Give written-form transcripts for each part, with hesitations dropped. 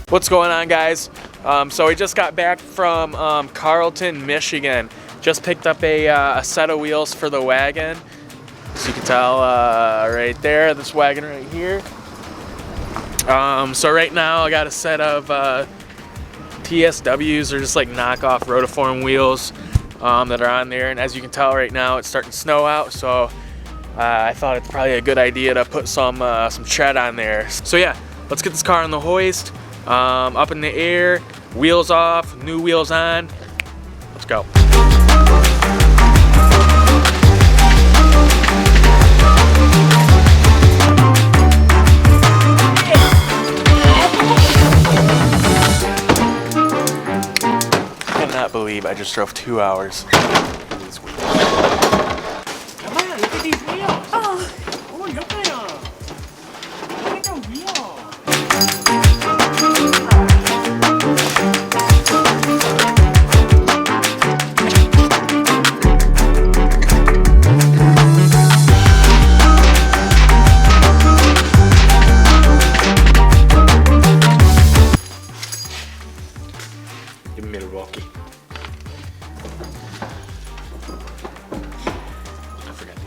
What's going on, guys? So we just got back from Carlton, Michigan. Just picked up a set of wheels for the wagon. As you can tell right there, this wagon right here. So right now I got a set of TSWs, or just like knockoff rotiform wheels that are on there. And as you can tell right now, it's starting to snow out. So I thought it's probably a good idea to put some tread on there. So yeah, let's get this car on the hoist. Up in the air, wheels off, new wheels on. Let's go. I cannot believe I just drove 2 hours in these wheels. Come on, look at these wheels. Oh, look at them. Look at the wheels. Give me Milwaukee. I forgot.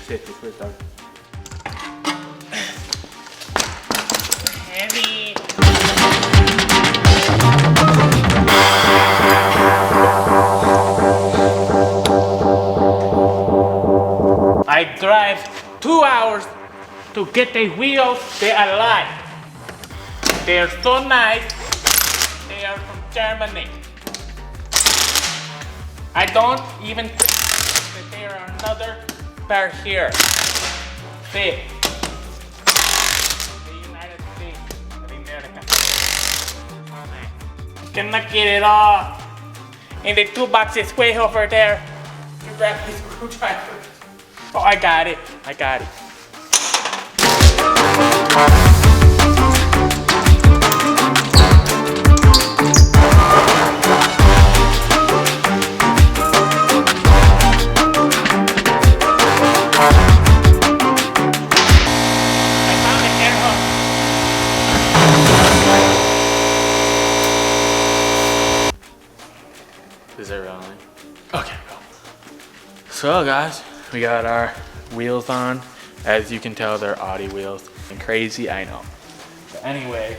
Shit, this was dark. Heavy. I drive 2 hours to get the wheels. They are alive. They are so nice. They are from Germany. I don't even think that there are another pair here. See, the United States of America. Cannot get it all. In the 2 boxes way over there. You grab this screwdriver. Oh, I got it. I got it. I found an air hose. Is it really? Okay, go. So guys, we got our wheels on. As you can tell, they're Audi wheels. And crazy, I know. But anyway,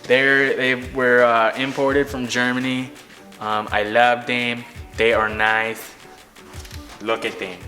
they were imported from Germany. I love them. They are nice. Look at them.